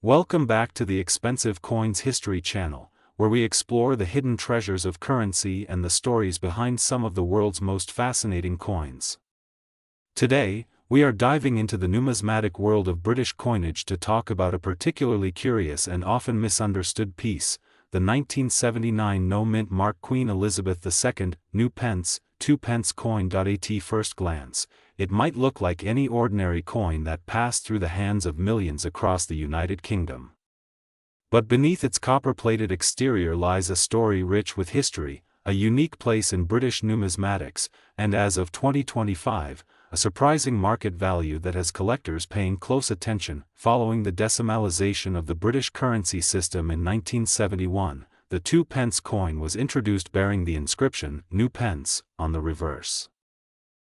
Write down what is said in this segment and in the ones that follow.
Welcome back to the Expensive Coins History channel, where we explore the hidden treasures of currency and the stories behind some of the world's most fascinating coins. Today, we are diving into the numismatic world of British coinage to talk about a particularly curious and often misunderstood piece, the 1979 no-mint mark Queen Elizabeth II, new pence, 2 pence coin. At first glance, it might look like any ordinary coin that passed through the hands of millions across the United Kingdom. But beneath its copper-plated exterior lies a story rich with history, a unique place in British numismatics, and as of 2025, a surprising market value that has collectors paying close attention. Following the decimalization of the British currency system in 1971, the 2 pence coin was introduced bearing the inscription, New Pence, on the reverse.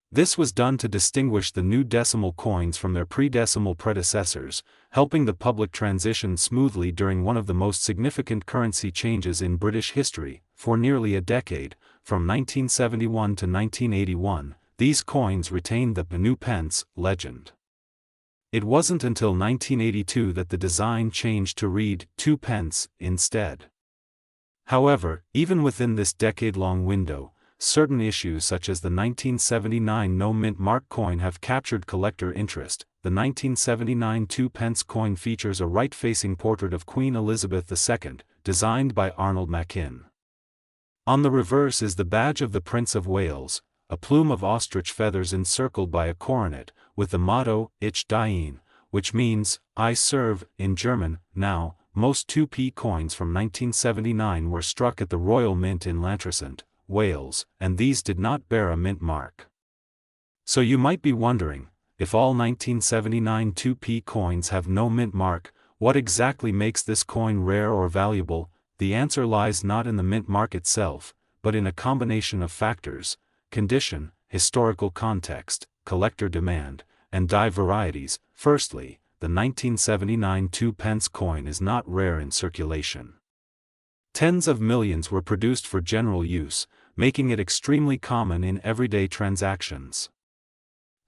This was done to distinguish the new decimal coins from their pre-decimal predecessors, helping the public transition smoothly during one of the most significant currency changes in British history. For nearly a decade, from 1971 to 1981, these coins retained the new pence legend. It wasn't until 1982 that the design changed to read 2 pence instead. However, even within this decade-long window, certain issues such as the 1979 no-mint mark coin have captured collector interest. The 1979 2 pence coin features a right-facing portrait of Queen Elizabeth II, designed by Arnold Machin. On the reverse is the badge of the Prince of Wales, a plume of ostrich feathers encircled by a coronet, with the motto, Ich diene, which means, I serve, in German. Now, most 2p coins from 1979 were struck at the Royal Mint in Llantrisant, Wales, and these did not bear a mint mark. So you might be wondering, if all 1979 2p coins have no mint mark, what exactly makes this coin rare or valuable? The answer lies not in the mint mark itself, but in a combination of factors: condition, historical context, collector demand, and die varieties. Firstly, the 1979 2 pence coin is not rare in circulation. Tens of millions were produced for general use, making it extremely common in everyday transactions.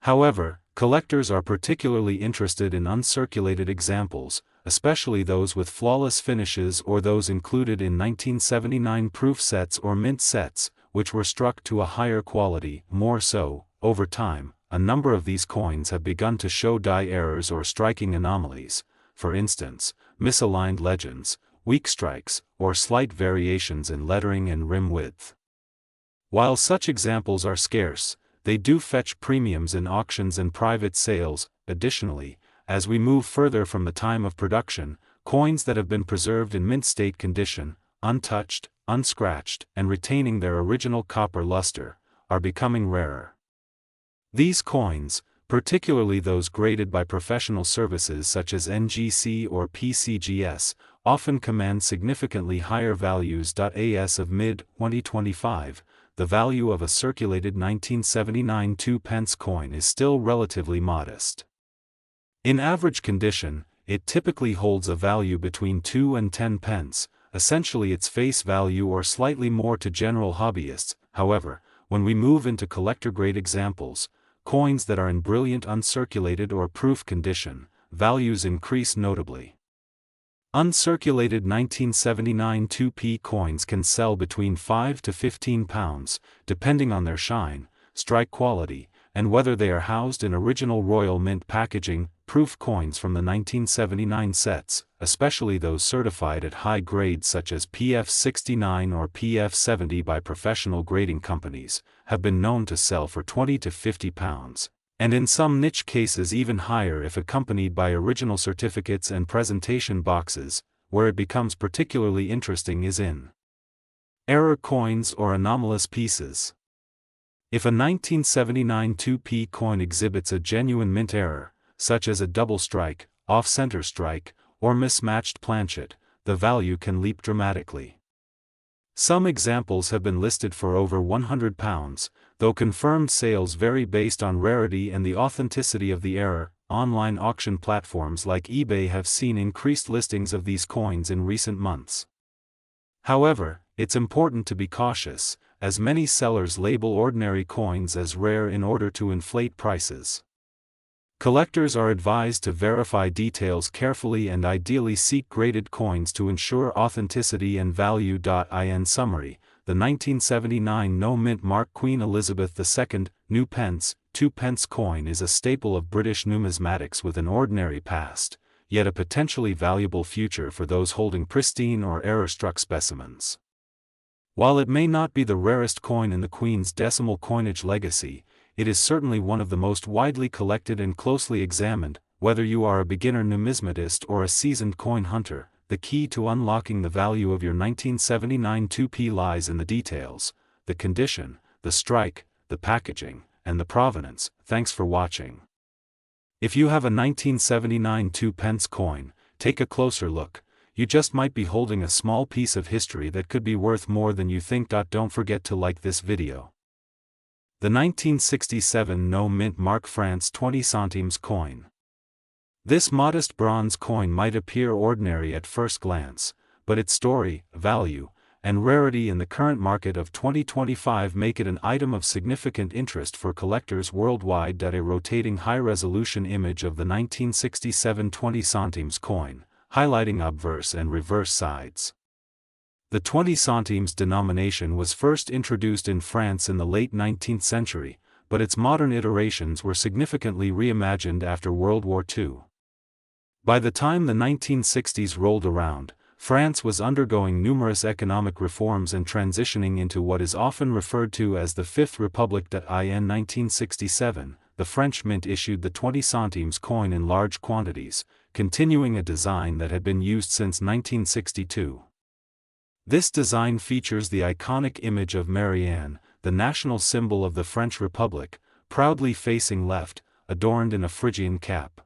However, collectors are particularly interested in uncirculated examples, especially those with flawless finishes or those included in 1979 proof sets or mint sets, which were struck to a higher quality. More so, over time, a number of these coins have begun to show die errors or striking anomalies, for instance, misaligned legends, weak strikes, or slight variations in lettering and rim width. While such examples are scarce, they do fetch premiums in auctions and private sales. Additionally, as we move further from the time of production, coins that have been preserved in mint state condition, untouched, unscratched, and retaining their original copper luster, are becoming rarer. These coins, particularly those graded by professional services such as NGC or PCGS, often command significantly higher values. As of mid-2025, the value of a circulated 1979 2 pence coin is still relatively modest. In average condition, it typically holds a value between 2 and 10 pence, essentially its face value or slightly more to general hobbyists. However, when we move into collector-grade examples, coins that are in brilliant uncirculated or proof condition, values increase notably. Uncirculated 1979 2p coins can sell between £5 to £15, depending on their shine, strike quality, and whether they are housed in original Royal Mint packaging. Proof coins from the 1979 sets, especially those certified at high grades such as PF69 or PF70 by professional grading companies, have been known to sell for £20 to £50, and in some niche cases even higher if accompanied by original certificates and presentation boxes. Where it becomes particularly interesting is in error coins or anomalous pieces. If a 1979 2p coin exhibits a genuine mint error, such as a double strike, off-center strike, or mismatched planchet, the value can leap dramatically. Some examples have been listed for over £100, though confirmed sales vary based on rarity and the authenticity of the error. Online auction platforms like eBay have seen increased listings of these coins in recent months. However, it's important to be cautious, as many sellers label ordinary coins as rare in order to inflate prices. Collectors are advised to verify details carefully and ideally seek graded coins to ensure authenticity and value. In summary, the 1979 no-mint mark Queen Elizabeth II, new pence, 2 pence coin is a staple of British numismatics with an ordinary past, yet a potentially valuable future for those holding pristine or error-struck specimens. While it may not be the rarest coin in the Queen's decimal coinage legacy, it is certainly one of the most widely collected and closely examined. Whether you are a beginner numismatist or a seasoned coin hunter, the key to unlocking the value of your 1979 2p lies in the details, the condition, the strike, the packaging, and the provenance. Thanks for watching. If you have a 1979 2 pence coin, take a closer look. You just might be holding a small piece of history that could be worth more than you think. Don't forget to like this video. The 1967 no-mint mark France 20 centimes coin. This modest bronze coin might appear ordinary at first glance, but its story, value, and rarity in the current market of 2025 make it an item of significant interest for collectors worldwide. A rotating high-resolution image of the 1967 20 centimes coin, highlighting obverse and reverse sides. The 20 centimes denomination was first introduced in France in the late 19th century, but its modern iterations were significantly reimagined after World War II. By the time the 1960s rolled around, France was undergoing numerous economic reforms and transitioning into what is often referred to as the Fifth Republic. In 1967, the French mint issued the 20 centimes coin in large quantities, continuing a design that had been used since 1962. This design features the iconic image of Marianne, the national symbol of the French Republic, proudly facing left, adorned in a Phrygian cap.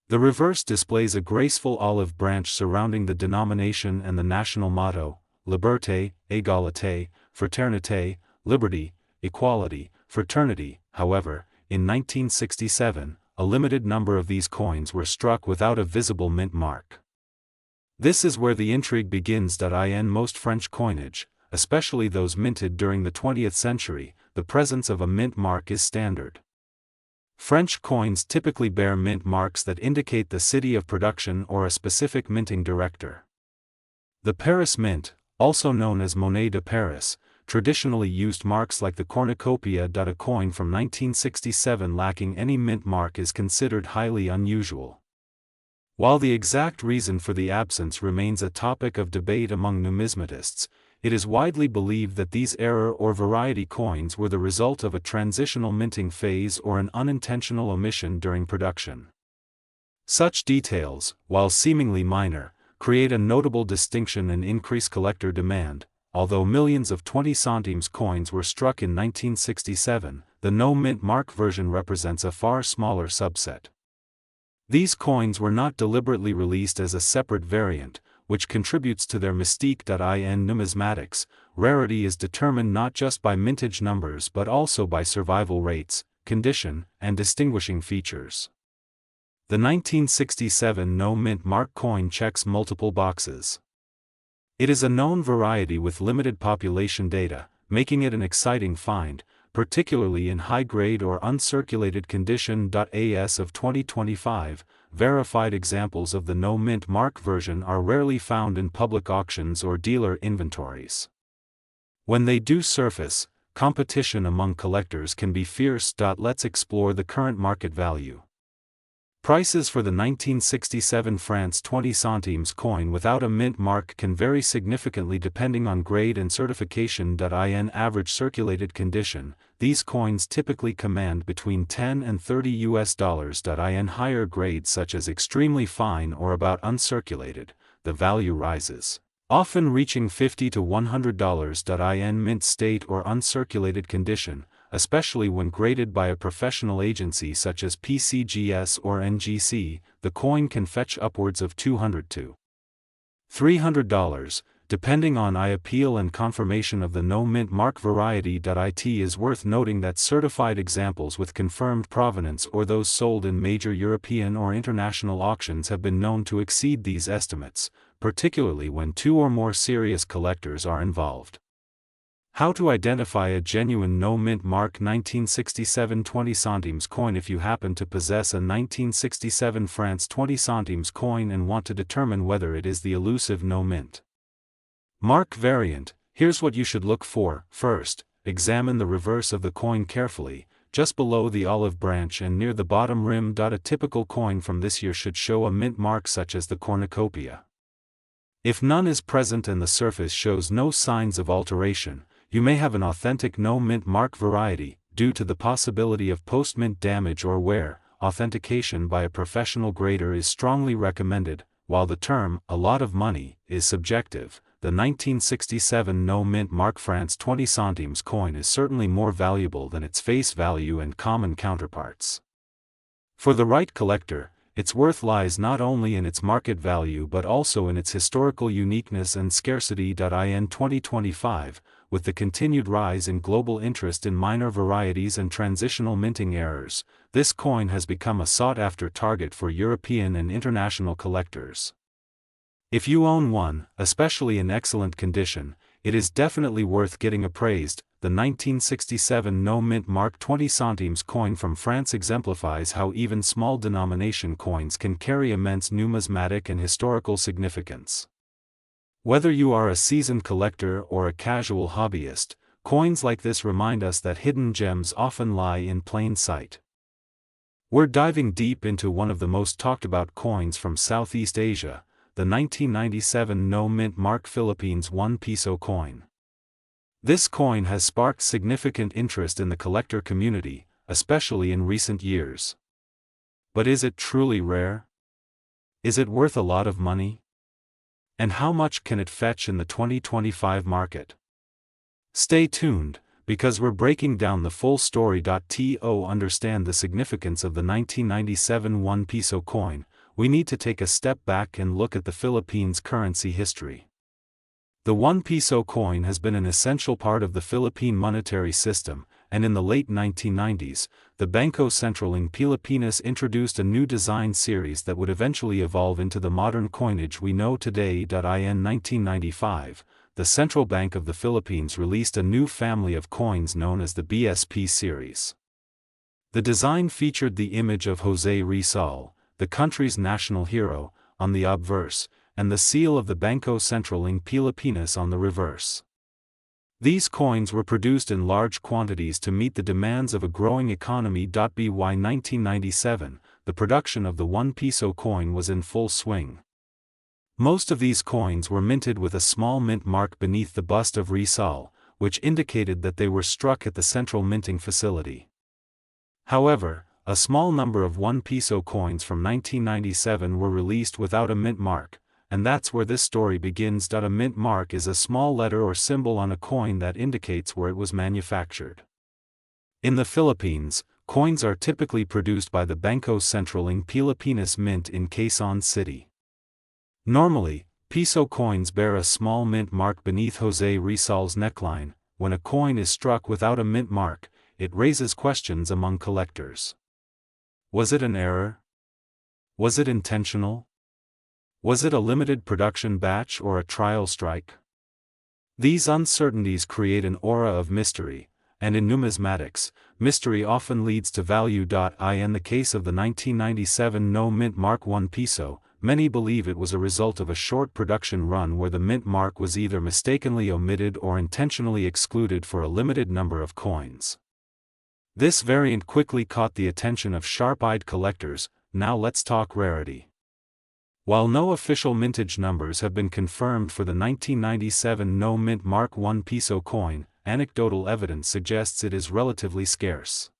The reverse displays a graceful olive branch surrounding the denomination and the national motto, Liberté, Égalité, Fraternité, Liberty, Equality, Fraternity. However, in 1967, a limited number of these coins were struck without a visible mint mark. This is where the intrigue begins. In most French coinage, especially those minted during the 20th century, the presence of a mint mark is standard. French coins typically bear mint marks that indicate the city of production or a specific minting director. The Paris Mint, also known as Monnaie de Paris, traditionally used marks like the cornucopia. A coin from 1967 lacking any mint mark is considered highly unusual. While the exact reason for the absence remains a topic of debate among numismatists, it is widely believed that these error or variety coins were the result of a transitional minting phase or an unintentional omission during production. Such details, while seemingly minor, create a notable distinction and increase collector demand. Although millions of 20 centimes coins were struck in 1967, the no-mint mark version represents a far smaller subset. These coins were not deliberately released as a separate variant, which contributes to their mystique. In numismatics, rarity is determined not just by mintage numbers but also by survival rates, condition, and distinguishing features. The 1967 no-mint mark coin checks multiple boxes. It is a known variety with limited population data, making it an exciting find, particularly in high-grade or uncirculated condition. As of 2025, verified examples of the no-mint mark version are rarely found in public auctions or dealer inventories. When they do surface, competition among collectors can be fierce. Let's explore the current market value. Prices for the 1967 France 20 centimes coin without a mint mark can vary significantly depending on grade and certification. In average circulated condition, these coins typically command between $10 and $30. In higher grades such as extremely fine or about uncirculated, the value rises, often reaching $50 to $100. In mint state or uncirculated condition, especially when graded by a professional agency such as PCGS or NGC, the coin can fetch upwards of $200 to $300, depending on appeal and confirmation of the no-mint mark variety. It is worth noting that certified examples with confirmed provenance or those sold in major European or international auctions have been known to exceed these estimates, particularly when two or more serious collectors are involved. How to identify a genuine no-mint mark 1967 20 centimes coin. If you happen to possess a 1967 France 20 centimes coin and want to determine whether it is the elusive no-mint mark variant, here's what you should look for. First, examine the reverse of the coin carefully, just below the olive branch and near the bottom rim. A typical coin from this year should show a mint mark such as the cornucopia. If none is present and the surface shows no signs of alteration, you may have an authentic no-mint mark variety. Due to the possibility of post-mint damage or wear, authentication by a professional grader is strongly recommended. While the term, a lot of money, is subjective, the 1967 no-mint mark France 20 centimes coin is certainly more valuable than its face value and common counterparts. For the right collector, its worth lies not only in its market value but also in its historical uniqueness and scarcity. In 2025, with the continued rise in global interest in minor varieties and transitional minting errors, this coin has become a sought-after target for European and international collectors. If you own one, especially in excellent condition, it is definitely worth getting appraised. The 1967 no-mint mark 20 centimes coin from France exemplifies how even small denomination coins can carry immense numismatic and historical significance. Whether you are a seasoned collector or a casual hobbyist, coins like this remind us that hidden gems often lie in plain sight. We're diving deep into one of the most talked about coins from Southeast Asia, the 1997 no-mint mark Philippines 1 peso coin. This coin has sparked significant interest in the collector community, especially in recent years. But is it truly rare? Is it worth a lot of money? And how much can it fetch in the 2025 market? Stay tuned, because we're breaking down the full story. To understand the significance of the 1997 1 peso coin, we need to take a step back and look at the Philippines' currency history. The 1 peso coin has been an essential part of the Philippine monetary system, and in the late 1990s, the Bangko Sentral ng Pilipinas introduced a new design series that would eventually evolve into the modern coinage we know today. In 1995, the Central Bank of the Philippines released a new family of coins known as the BSP series. The design featured the image of Jose Rizal, the country's national hero, on the obverse, and the seal of the Bangko Sentral ng Pilipinas on the reverse. These coins were produced in large quantities to meet the demands of a growing economy. By 1997, the production of the 1 peso coin was in full swing. Most of these coins were minted with a small mint mark beneath the bust of Rizal, which indicated that they were struck at the central minting facility. However, a small number of 1 peso coins from 1997 were released without a mint mark, and that's where this story begins. A mint mark is a small letter or symbol on a coin that indicates where it was manufactured. In the Philippines, coins are typically produced by the Bangko Sentral ng Pilipinas Mint in Quezon City. Normally, peso coins bear a small mint mark beneath Jose Rizal's neckline. When a coin is struck without a mint mark, it raises questions among collectors. Was it an error? Was it intentional? Was it a limited production batch or a trial strike? These uncertainties create an aura of mystery, and in numismatics, mystery often leads to value. In the case of the 1997 no-mint mark 1 peso, many believe it was a result of a short production run where the mint mark was either mistakenly omitted or intentionally excluded for a limited number of coins. This variant quickly caught the attention of sharp-eyed collectors. Now let's talk rarity. While no official mintage numbers have been confirmed for the 1997 no-mint mark 1 peso coin, anecdotal evidence suggests it is relatively scarce.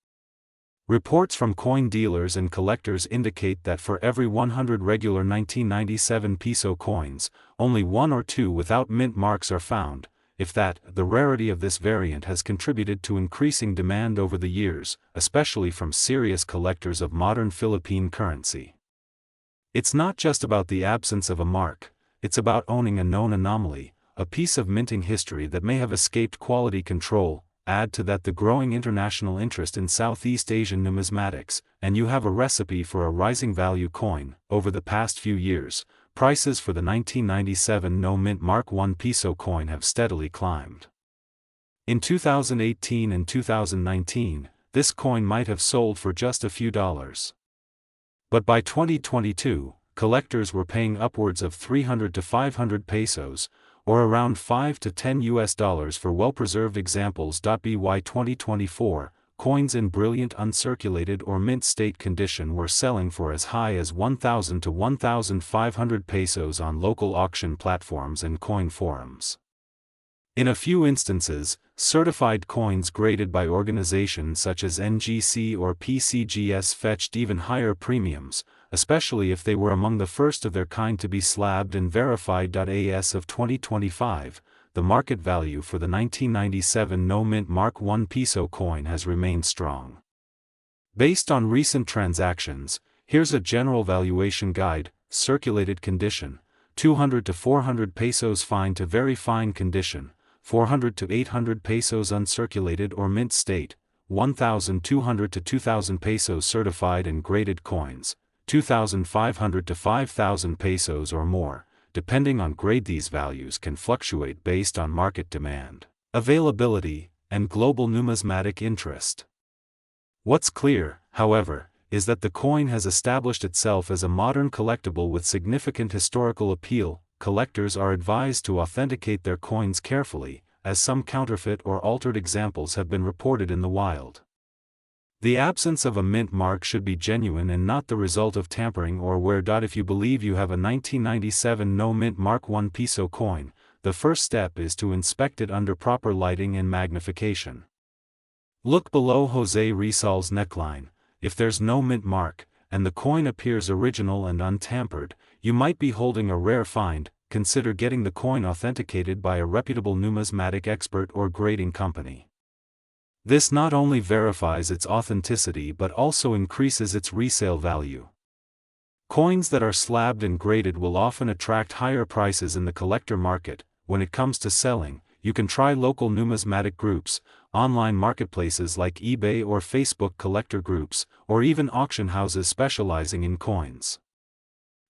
Reports from coin dealers and collectors indicate that for every 100 regular 1997 peso coins, only 1 or 2 without mint marks are found. If that, the rarity of this variant has contributed to increasing demand over the years, especially from serious collectors of modern Philippine currency. It's not just about the absence of a mark, it's about owning a known anomaly, a piece of minting history that may have escaped quality control. Add to that the growing international interest in Southeast Asian numismatics, and you have a recipe for a rising value coin. Over the past few years, prices for the 1997 no-mint mark 1 peso coin have steadily climbed. In 2018 and 2019, this coin might have sold for just a few dollars. But by 2022, collectors were paying upwards of 300 to 500 pesos, or around $5 to $10 for well-preserved examples. By 2024, coins in brilliant uncirculated or mint state condition were selling for as high as 1,000 to 1,500 pesos on local auction platforms and coin forums. In a few instances, certified coins graded by organizations such as NGC or PCGS fetched even higher premiums, especially if they were among the first of their kind to be slabbed and verified. As of 2025, the market value for the 1997 no-mint Mark I peso coin has remained strong. Based on recent transactions, here's a general valuation guide: circulated condition, 200 to 400 pesos; fine to very fine condition, 400 to 800 pesos; uncirculated or mint state, 1,200 to 2,000 pesos; certified and graded coins, 2,500 to 5,000 pesos or more, depending on grade. These values can fluctuate based on market demand, availability, and global numismatic interest. What's clear, however, is that the coin has established itself as a modern collectible with significant historical appeal. Collectors are advised to authenticate their coins carefully, as some counterfeit or altered examples have been reported in the wild. The absence of a mint mark should be genuine and not the result of tampering or wear. If you believe you have a 1997 no-mint Mark I peso coin, the first step is to inspect it under proper lighting and magnification. Look below Jose Rizal's neckline. If there's no mint mark, and the coin appears original and untampered, you might be holding a rare find. Consider getting the coin authenticated by a reputable numismatic expert or grading company. This not only verifies its authenticity but also increases its resale value. Coins that are slabbed and graded will often attract higher prices in the collector market. When it comes to selling, you can try local numismatic groups, online marketplaces like eBay or Facebook collector groups, or even auction houses specializing in coins.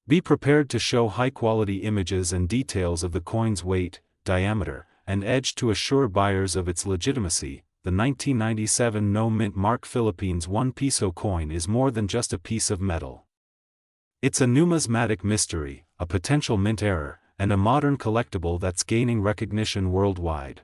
Be prepared to show high-quality images and details of the coin's weight, diameter, and edge to assure buyers of its legitimacy. The 1997 no-mint Mark Philippines 1 peso coin is more than just a piece of metal. It's a numismatic mystery, a potential mint error, and a modern collectible that's gaining recognition worldwide.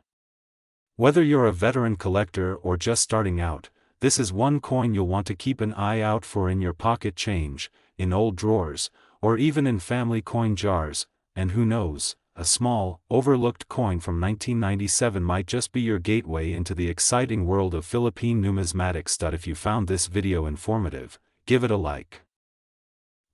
Whether you're a veteran collector or just starting out, this is one coin you'll want to keep an eye out for in your pocket change, in old drawers, or even in family coin jars. And who knows, a small, overlooked coin from 1997 might just be your gateway into the exciting world of Philippine numismatics. If you found this video informative, give it a like.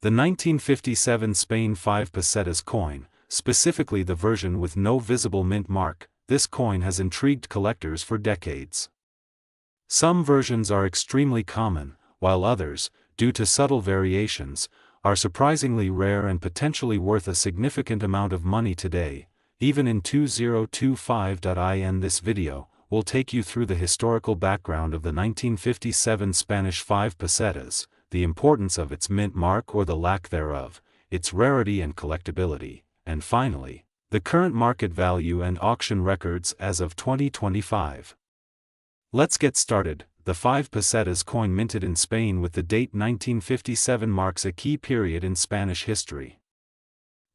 The 1957 Spain 5 pesetas coin, specifically the version with no visible mint mark, this coin has intrigued collectors for decades. Some versions are extremely common, while others, due to subtle variations, are surprisingly rare and potentially worth a significant amount of money today, even in 2025. This video will take you through the historical background of the 1957 Spanish 5 pesetas, the importance of its mint mark or the lack thereof, its rarity and collectability, and finally, the current market value and auction records as of 2025. Let's get started. The 5 pesetas coin minted in Spain with the date 1957 marks a key period in Spanish history.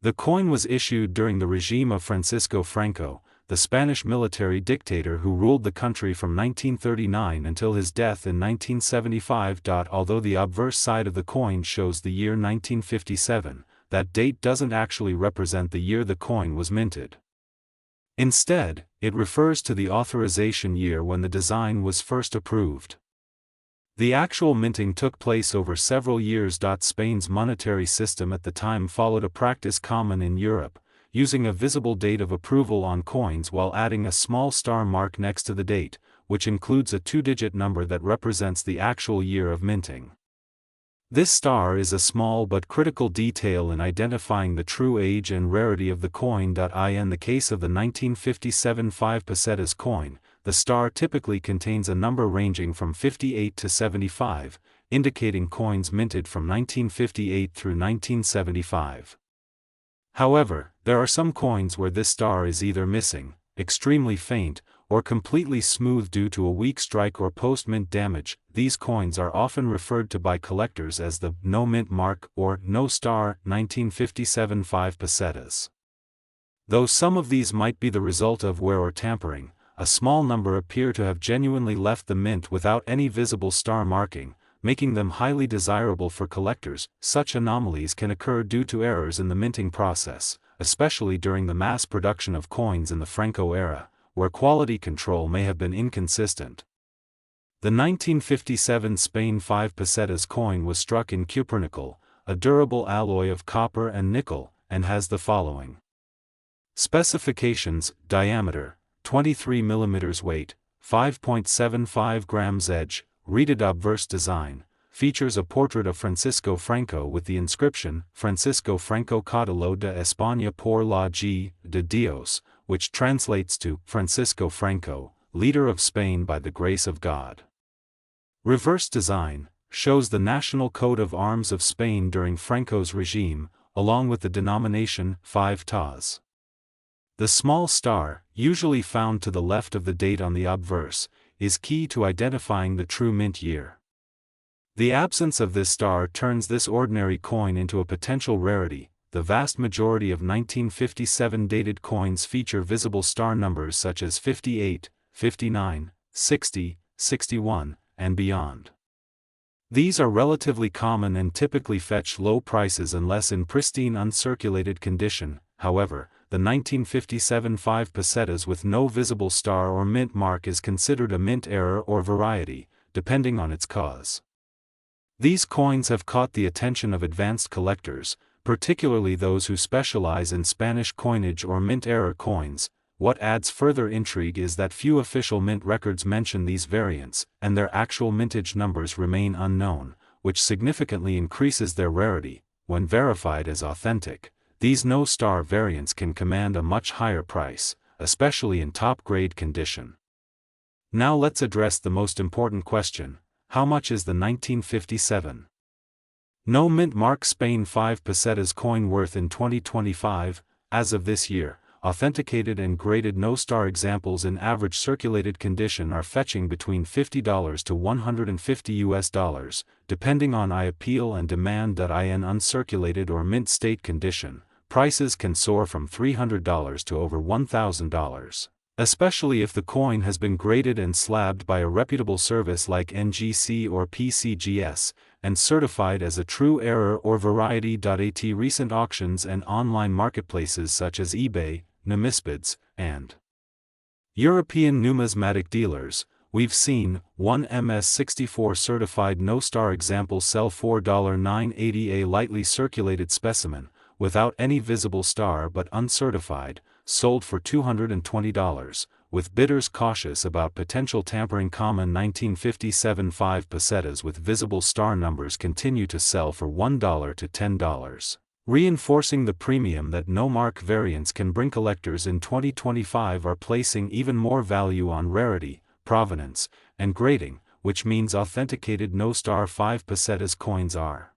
The coin was issued during the regime of Francisco Franco, the Spanish military dictator who ruled the country from 1939 until his death in 1975. Although the obverse side of the coin shows the year 1957, that date doesn't actually represent the year the coin was minted. Instead, it refers to the authorization year when the design was first approved. The actual minting took place over several years. Spain's monetary system at the time followed a practice common in Europe, using a visible date of approval on coins while adding a small star mark next to the date, which includes a two-digit number that represents the actual year of minting. This star is a small but critical detail in identifying the true age and rarity of the coin. In the case of the 1957 5 pesetas coin, the star typically contains a number ranging from 58 to 75, indicating coins minted from 1958 through 1975. However, there are some coins where this star is either missing, extremely faint, or completely smooth due to a weak strike or post-mint damage. These coins are often referred to by collectors as the no mint mark or no star 1957 5 pesetas. Though some of these might be the result of wear or tampering, a small number appear to have genuinely left the mint without any visible star marking, making them highly desirable for collectors. Such anomalies can occur due to errors in the minting process, especially during the mass production of coins in the Franco era, where quality control may have been inconsistent. The 1957 Spain 5 pesetas coin was struck in cupronickel, a durable alloy of copper and nickel, and has the following specifications: diameter 23 mm, weight 5.75 grams, edge reeded obverse design, features a portrait of Francisco Franco with the inscription Francisco Franco Caudillo de España por la G de Dios, which translates to Francisco Franco, leader of Spain by the grace of God. Reverse design shows the national coat of arms of Spain during Franco's regime, along with the denomination 5 tas. The small star, usually found to the left of the date on the obverse, is key to identifying the true mint year. The absence of this star turns this ordinary coin into a potential rarity. The vast majority of 1957 dated coins feature visible star numbers such as 58, 59, 60, 61, and beyond. These are relatively common and typically fetch low prices unless in pristine uncirculated condition. However, the 1957 5 pesetas with no visible star or mint mark is considered a mint error or variety, depending on its cause. These coins have caught the attention of advanced collectors, particularly those who specialize in Spanish coinage or mint error coins. What adds further intrigue is that few official mint records mention these variants, and their actual mintage numbers remain unknown, which significantly increases their rarity. When verified as authentic, these no-star variants can command a much higher price, especially in top-grade condition. Now let's address the most important question: how much is the 1957 no mint mark Spain 5 pesetas coin worth in 2025? As of this year, authenticated and graded no-star examples in average circulated condition are fetching between $50 to $150, depending on appeal and demand. In uncirculated or mint state condition, prices can soar from $300 to over $1,000, especially if the coin has been graded and slabbed by a reputable service like NGC or PCGS, and certified as a true error or variety. At recent auctions and online marketplaces such as eBay, Numisbids, and European numismatic dealers, we've seen one MS64 certified no-star example sell for $980. A lightly circulated specimen, without any visible star but uncertified, sold for $220, with bidders cautious about potential tampering. 1957 5 pesetas with visible star numbers continue to sell for $1 to $10. Reinforcing the premium that no-mark variants can bring. Collectors in 2025 are placing even more value on rarity, provenance, and grading, which means authenticated no-star 5 pesetas coins are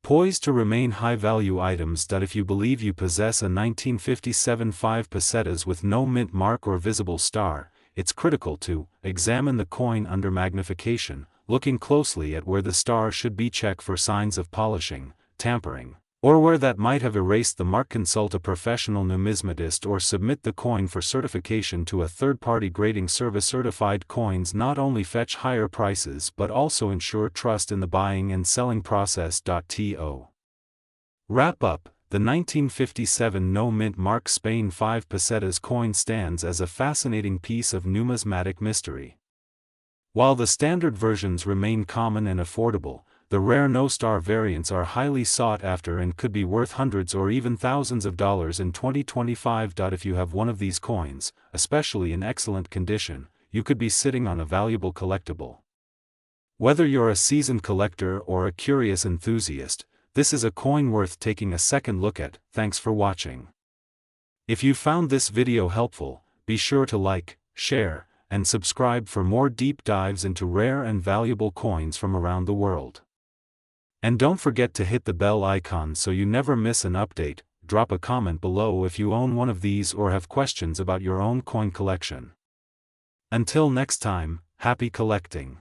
poised to remain high-value items. If you believe you possess a 1957 5 pesetas with no mint mark or visible star, it's critical to examine the coin under magnification, looking closely at where the star should be. Check for signs of polishing, tampering, or where that might have erased the mark. Consult a professional numismatist or submit the coin for certification to a third-party grading service. Certified coins not only fetch higher prices but also ensure trust in the buying and selling process. To wrap up, the 1957 no mint mark Spain 5 pesetas coin stands as a fascinating piece of numismatic mystery. While the standard versions remain common and affordable, the rare no-star variants are highly sought after and could be worth hundreds or even thousands of dollars in 2025. If you have one of these coins, especially in excellent condition, you could be sitting on a valuable collectible. Whether you're a seasoned collector or a curious enthusiast, this is a coin worth taking a second look at. Thanks for watching. If you found this video helpful, be sure to like, share, and subscribe for more deep dives into rare and valuable coins from around the world. And don't forget to hit the bell icon so you never miss an update. Drop a comment below if you own one of these or have questions about your own coin collection. Until next time, happy collecting.